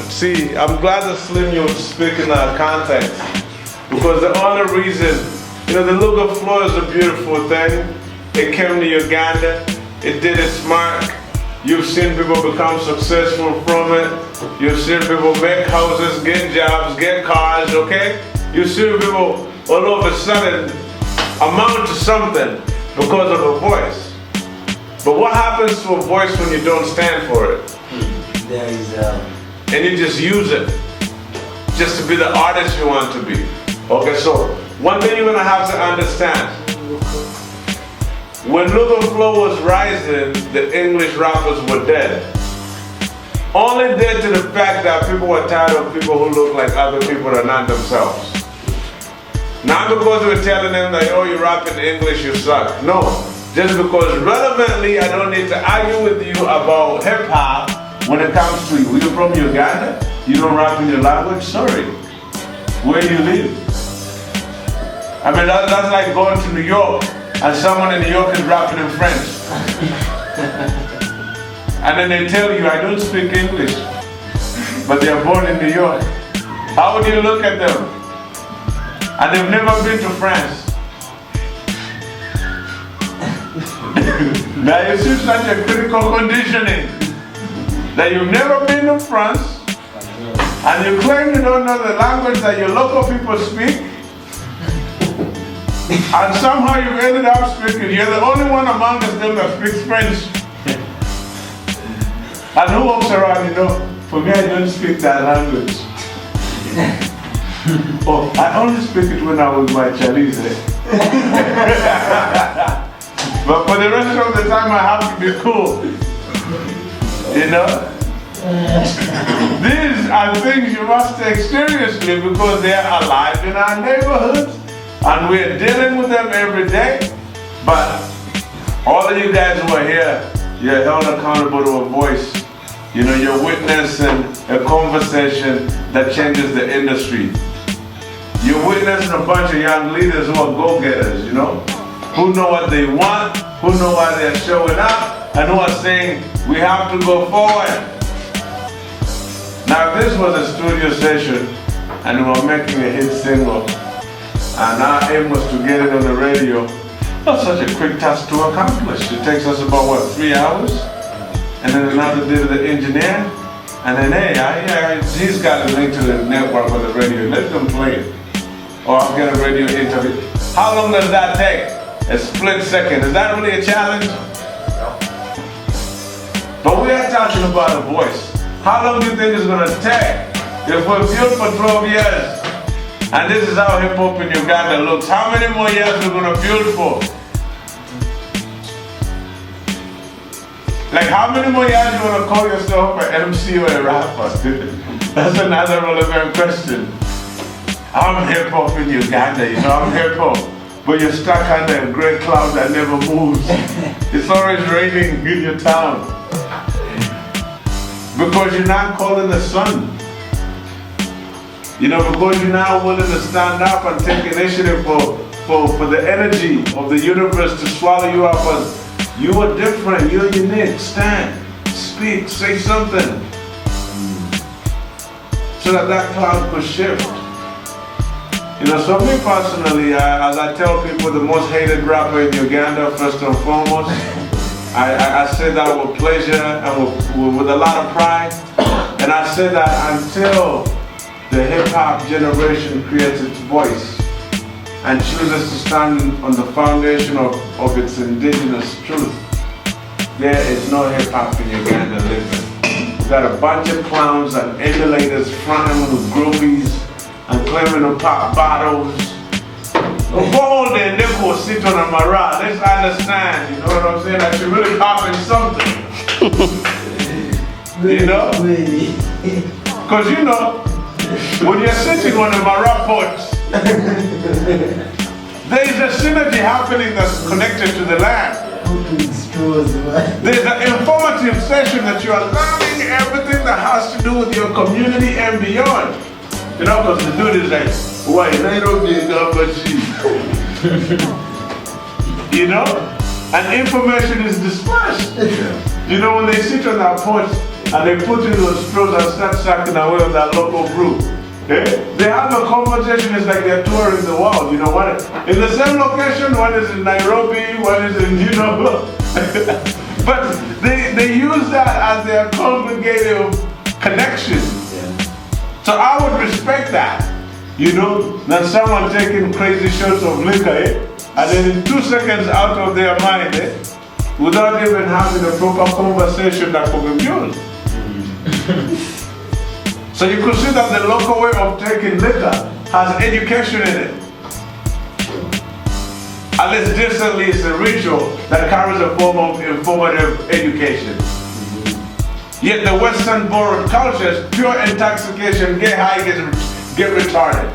See, I'm glad that Slim you speak in that context. Because the only reason, the look of flow is a beautiful thing. It came to Uganda, it did its mark. You've seen people become successful from it. You've seen people make houses, get jobs, get cars, okay? You've seen people all of a sudden amount to something because of a voice. But what happens to a voice when you don't stand for it? There is and you just use it just to be the artist you want to be. Okay, so one thing you're gonna have to understand. When Look and Flow was rising, the English rappers were dead. Only dead to the fact that people were tired of people who look like other people that are not themselves. Not because we were telling them that, oh, you rap in English, you suck. No, just because relevantly, I don't need to argue with you about hip hop when it comes to you. You're from Uganda, you don't rap in your language, sorry. Where do you live? I mean, that's like going to New York and someone in New York is rapping in French. And then they tell you, I don't speak English, but they're born in New York. How would you look at them? And they've never been to France. Now you see such a critical conditioning that you've never been to France and you claim you don't know the language that your local people speak. And somehow you've ended up speaking. You're the only one among them that speaks French. And who walks around, for me, I don't speak that language. Oh, I only speak it when I'm with my Chinese. But for the rest of the time, I have to be cool. These are things you must take seriously because they are alive in our neighborhoods. And we're dealing with them every day. But all of you guys who are here, you're held accountable to a voice. You're witnessing a conversation that changes the industry. You're witnessing a bunch of young leaders who are go-getters, who know what they want, who know why they're showing up, and who are saying, we have to go forward. Now, if this was a studio session and we were making a hit single, and our aim was to get it on the radio, not such a quick task to accomplish. It takes us about, 3 hours? And then another day to the engineer, and then, hey, he's got a link to the network or the radio, let them play it. Or I'll get a radio interview. How long does that take? A split second. Is that really a challenge? But we are talking about a voice. How long do you think it's going to take? If we're built for 12 years, and this is how hip hop in Uganda looks, how many more years are we going to build for? Like, how many more years you want to call yourself an MC or a rapper? That's another relevant question. I'm hip hop in Uganda, I'm hip hop. But you're stuck under a gray cloud that never moves. It's always raining in your town. Because you're not calling the sun. Because you're not willing to stand up and take initiative for the energy of the universe to swallow you up as you are different, you're unique, stand, speak, say something. So that cloud could shift. So me personally, as I tell people, the most hated rapper in Uganda, first and foremost, I say that with pleasure and with a lot of pride. And I say that until the hip-hop generation creates its voice and chooses to stand on the foundation of its indigenous truth, there is no hip-hop in Uganda living. We've got a bunch of clowns and emulators fronting with groupies and claiming to pop bottles. Hold the nickel sit on a mara. Let's understand, you know what I'm saying? I should really popping something. Because when you're sitting on a mara pot, there is a synergy happening that's connected to the land. There's an informative session that you are learning everything that has to do with your community and beyond. Because the dude is like, why, Nairobi is and information is dispersed. When they sit on that porch, and they put in those straws and start sucking away of that local brew. They have a conversation, it's like they're touring the world, you know what? In the same location, one is in Nairobi, one is in, you know, but they use that as their congregative connection. So I would respect that, you know, than someone taking crazy shots of liquor, and then in 2 seconds out of their mind, without even having a proper conversation that could be built. So you could see that the local way of taking liquor has education in it. At least distantly, it's a ritual that carries a form of informative education. Yet the Western borrowed cultures, pure intoxication, get high, get retarded.